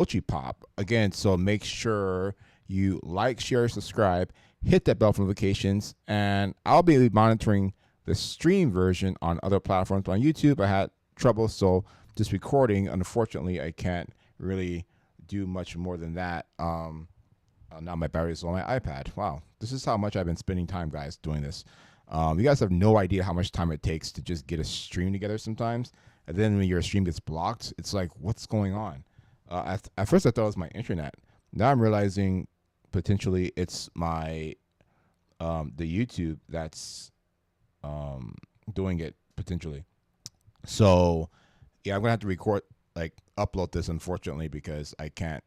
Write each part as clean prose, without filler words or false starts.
Ochi Pop. Again, so make sure you like, share, subscribe, hit that bell for notifications, and I'll be monitoring the stream version on other platforms. On YouTube, I had trouble, so this recording, unfortunately, I can't really do much more than that. Now my battery is on my iPad. Wow, this is how much I've been spending time, guys, doing this. You guys have no idea how much time it takes to just get a stream together sometimes. And then when your stream gets blocked, it's like, what's going on? At first, I thought it was my internet. Now I'm realizing potentially it's my the YouTube that's doing it potentially. So yeah, I'm gonna have to record, like, upload this, unfortunately, because I can't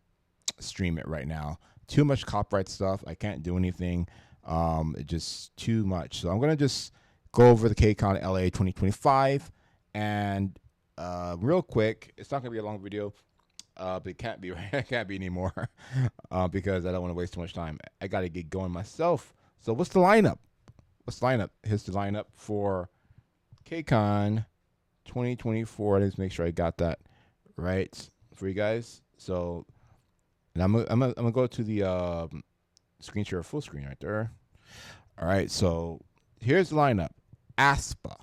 stream it right now. Too much copyright stuff. I can't do anything. It's just too much. So I'm gonna just go over the Kcon LA 2025 and real quick. It's not gonna be a long video. But it can't be it can't be anymore because I don't want to waste too much time. I got to get going myself. So what's the lineup? Here's the lineup for Kcon 2024. Let's make sure I got that right for you guys. So, and I'm gonna go to the screen share full screen right there. All right. So here's the lineup. ASPA,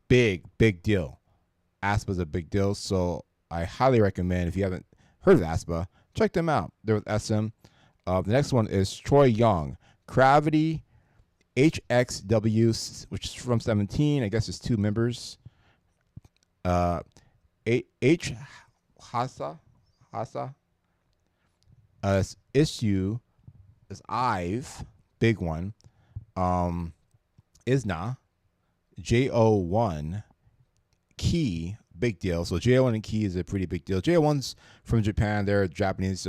big deal. ASPA's a big deal. So I highly recommend, if you haven't heard of ASPA, check them out. They're with SM. The next one is Troy Young, Gravity, HXW, which is from 17. I guess it's 2 members. H Hasa, Issue is Ive, big one. Isna, JO1, Key, big deal. So JO1 and Key is a pretty big deal. JO1's from Japan. They're a Japanese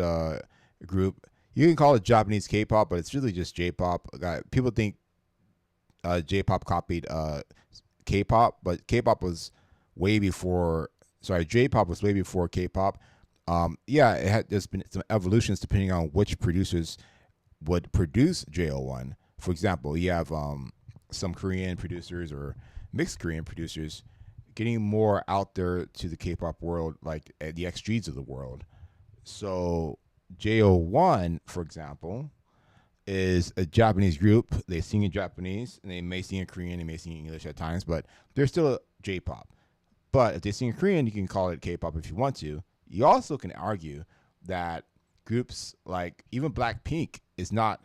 group. You can call it Japanese K-pop, but it's really just J-pop. People think J-pop copied K-pop, but K-pop was way before. Sorry, J-pop was way before K-pop. Yeah, there's been some evolutions depending on which producers would produce JO1. For example, you have some Korean producers or mixed Korean producers getting more out there to the K-pop world, like the XGs of the world. So JO1, for example, is a Japanese group. They sing in Japanese, and they may sing in Korean, they may sing in English at times, but they're still J-pop. But if they sing in Korean, you can call it K-pop if you want to. You also can argue that groups like even Blackpink is not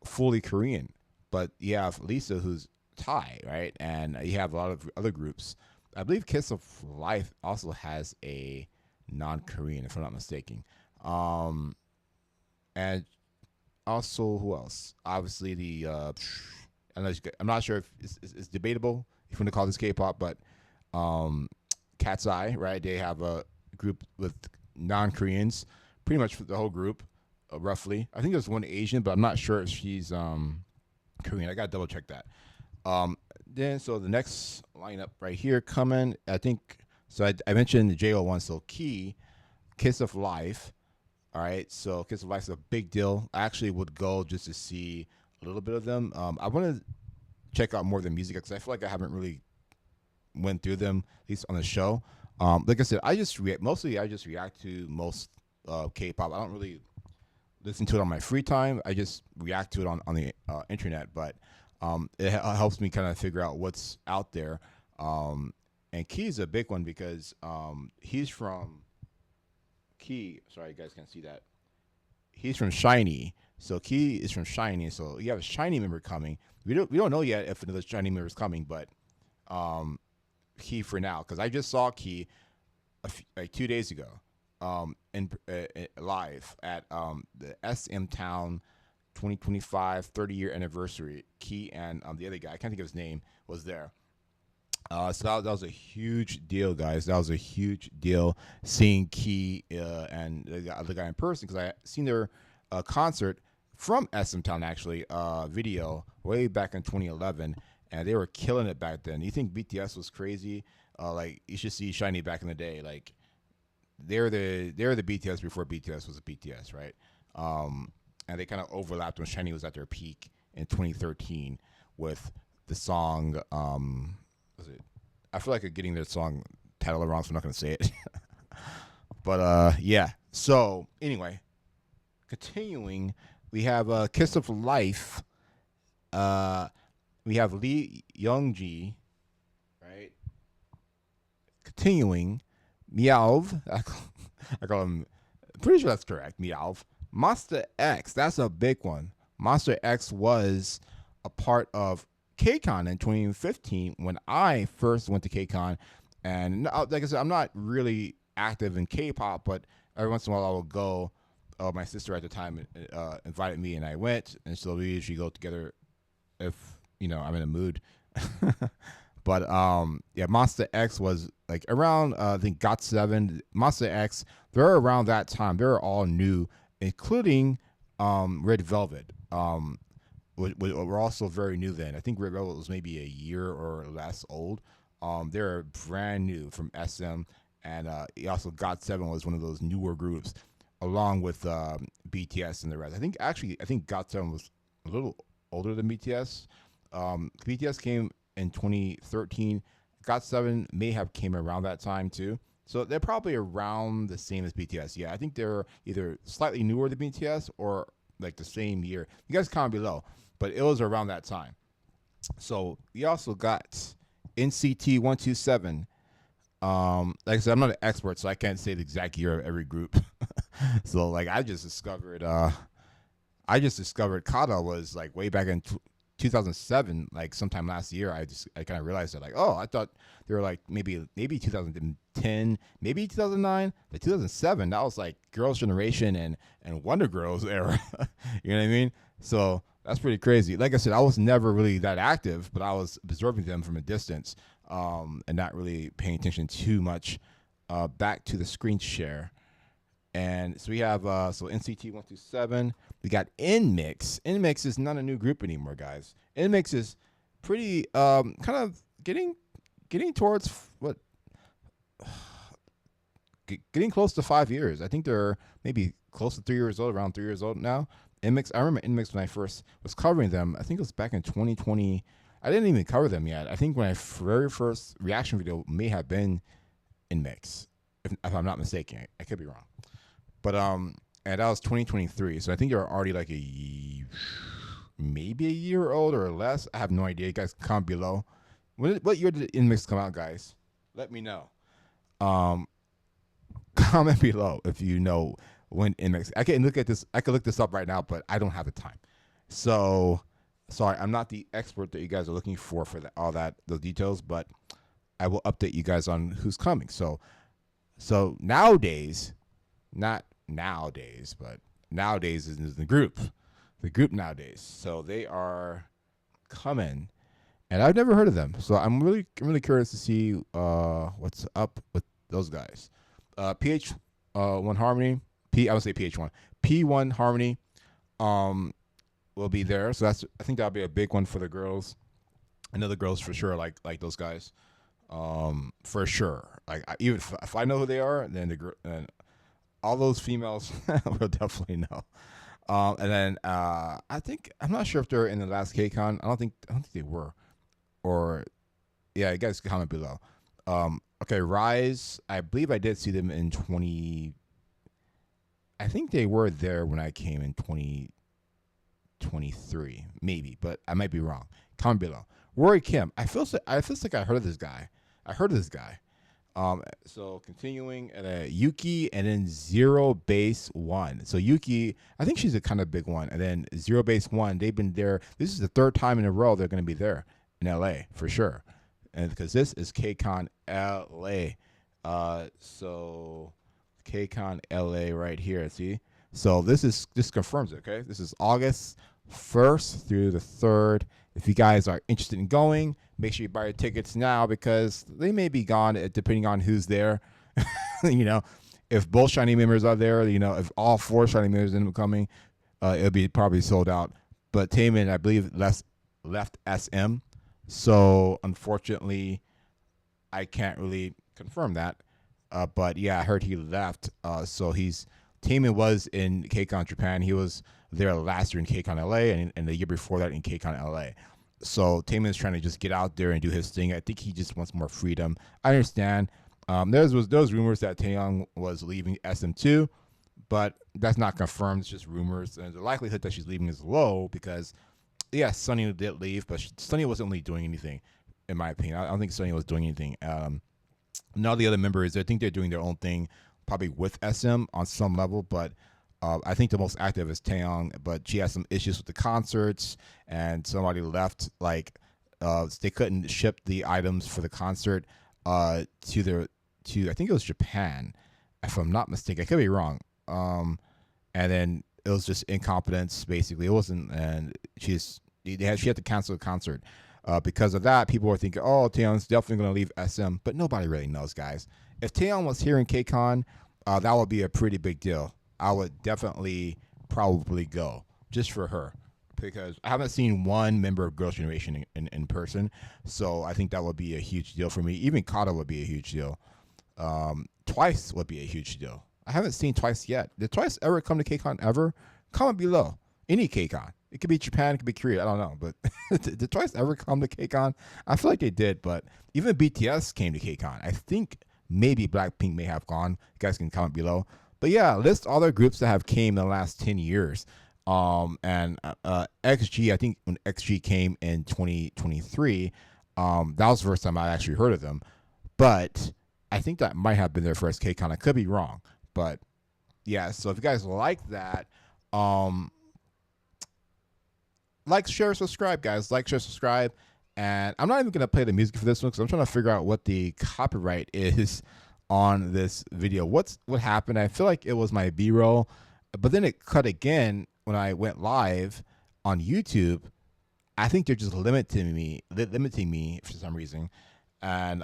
fully Korean, but you have Lisa, who's Thai, right? And you have a lot of other groups. I believe Kiss of Life also has a non-Korean, if I'm not mistaken. And also, who else? Obviously, I'm not sure if it's debatable if you want to call this K-pop, but Cat's Eye, right? They have a group with non-Koreans, pretty much for the whole group, roughly. I think there's one Asian, but I'm not sure if she's Korean. I gotta double check that. Then, so the next lineup right here coming, I think, so I mentioned the JO1, so Key, Kiss of Life. All right, so Kiss of Life is a big deal. I actually would go just to see a little bit of them. I want to check out more of the music because I feel like I haven't really went through them, at least on the show. Like I said, I just react to most K-pop. I don't really listen to it on my free time. I just react to it on the internet, but it helps me kind of figure out what's out there. And Key is a big one because he's from Key. Sorry, you guys can't see that. He's from Shiny. So Key is from Shiny. So you have a Shiny member coming. We don't know yet if another Shiny member is coming, but Key for now, because I just saw Key like 2 days ago in live at the SM Town 2025 30-year anniversary. Key and the other guy, I can't think of his name, was there. So that was a huge deal, guys. That was a huge deal seeing Key and the other guy in person, because I seen their concert from SM Town, actually, video way back in 2011, and they were killing it back then. You think BTS was crazy? Like, you should see Shiny back in the day. Like, they're the BTS before BTS was a BTS, right? And they kind of overlapped when Shiny was at their peak in 2013 with the song. Was it? I feel like I'm getting their song title wrong, so I'm not going to say it. But yeah. So anyway, continuing, we have Kiss of Life. Uh, we have Lee Youngji, right? Continuing, Meowv. I call him. Pretty sure that's correct. Meowv. Monster X. That's a big one. Monster X was a part of Kcon in 2015 when I first went to Kcon, and like I said, I'm not really active in K-pop, but every once in a while I will go. My sister at the time invited me, and I went, and so we usually go together if I'm in a mood. But yeah, Monster X was like around I think Got7, Monster X. They're around that time. They're all new, including Red Velvet. Were also very new then. I think Red Velvet was maybe a year or less old. They're brand new from SM, and he also Got7 was one of those newer groups, along with BTS and the rest. I think Got7 was a little older than BTS. BTS came in 2013. Got7 may have came around that time too. So they're probably around the same as BTS. Yeah, I think they're either slightly newer than BTS or like the same year. You guys comment below, but it was around that time. So we also got NCT 127. Like I said, I'm not an expert, so I can't say the exact year of every group. So like I just discovered Kata was like way back in 2007, like sometime last year. I kind of realized that, like, oh, I thought they were like maybe 2010, maybe 2009, but 2007 that was like Girls' Generation and Wonder Girls era. You know what I mean? So that's pretty crazy. Like I said, I was never really that active, but I was observing them from a distance, and not really paying attention too much. Back to the screen share. And so we have NCT 127. We got NMIX. NMIX is not a new group anymore, guys. NMIX is pretty kind of getting towards what getting close to 5 years. I think they're maybe close to 3 years old, around 3 years old now. NMIX. I remember NMIX when I first was covering them. I think it was back in 2020. I didn't even cover them yet. I think my very first reaction video may have been NMIX, if I'm not mistaken. I could be wrong. But and that was 2023, so I think you're already like maybe a year old or less. I have no idea. You guys can comment below. What year did NMIX come out, guys? Let me know. Comment below if you know when NMIX. I can look at this. I can look this up right now, but I don't have the time. So sorry, I'm not the expert that you guys are looking for those details, but I will update you guys on who's coming. So nowadays. Not nowadays, but nowadays is the group nowadays. So they are coming, and I've never heard of them. So I'm really curious to see what's up with those guys. PH1 Harmony, I would say PH1, P1 Harmony, will be there. So I think that'll be a big one for the girls. I know the girls for sure like those guys, for sure. Like even if I know who they are, then all those females will definitely know. And then I'm not sure if they're in the last KCON. I don't think they were. Or yeah, you guys can comment below. Okay, Rise. I believe I did see them in 20. I think they were there when I came in 2023, maybe, but I might be wrong. Comment below. Rory Kim. I feel like I heard of this guy. So continuing at Yuki and then Zero Base One. So Yuki, I think she's a kind of big one, and then Zero Base One. They've been there. This is the third time in a row they're going to be there in LA for sure, and because this is KCON LA. So KCON LA right here. See, so this confirms it. Okay, this is August 1st through the 3rd. If you guys are interested in going, make sure you buy your tickets now because they may be gone depending on who's there. If both Shiny members are there, if all 4 Shiny members end up coming, it'll be probably sold out. But Taemin, I believe, left SM. So unfortunately, I can't really confirm that. But yeah, I heard he left. So Taemin was in KCON Japan. He was there last year in KCON LA and the year before that in KCON LA. So Taemin is trying to just get out there and do his thing. I think he just wants more freedom. I understand. There was rumors that Taeyong was leaving SM2, but that's not confirmed. It's just rumors, and the likelihood that she's leaving is low because yes, Sunny did leave, but Sunny wasn't really doing anything, in my opinion. I don't think Sunny was doing anything. Now the other members, I think they're doing their own thing, probably with SM on some level, but I think the most active is Taeyong, but she has some issues with the concerts, and somebody left, like, they couldn't ship the items for the concert to I think it was Japan, if I'm not mistaken. I could be wrong. And then it was just incompetence, basically. It wasn't, and she had to cancel the concert. Because of that, people were thinking, oh, Taeyong's definitely going to leave SM, but nobody really knows, guys. If Taeyong was here in Kcon, that would be a pretty big deal. I would definitely probably go just for her because I haven't seen one member of Girls' Generation in person, so I think that would be a huge deal for me. Even Kata would be a huge deal. Twice would be a huge deal. I haven't seen Twice yet. Did Twice ever come to Kcon ever? Comment below. Any Kcon. It could be Japan, it could be Korea. I don't know. But did Twice ever come to Kcon? I feel like they did, but even BTS came to Kcon. I think maybe Blackpink may have gone. You guys can comment below. But yeah, list all the groups that have came in the last 10 years. And XG, I think when XG came in 2023, that was the first time I actually heard of them. But I think that might have been their first Kcon. I could be wrong. But yeah, so if you guys like that, like, share, subscribe, guys. Like, share, subscribe. And I'm not even going to play the music for this one because I'm trying to figure out what the copyright is on this video. What happened? I feel like it was my B-roll, but then it cut again when I went live on YouTube. I think they're just limiting me for some reason. And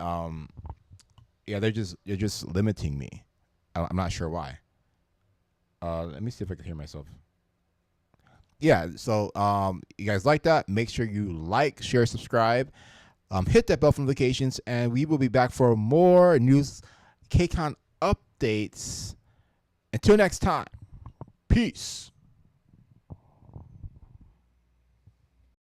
yeah, they're just limiting me. I'm not sure why. Let me see if I can hear myself. Yeah, so you guys like that? Make sure you like, share, subscribe, hit that bell for notifications, and we will be back for more news, Kcon updates. Until next time, peace.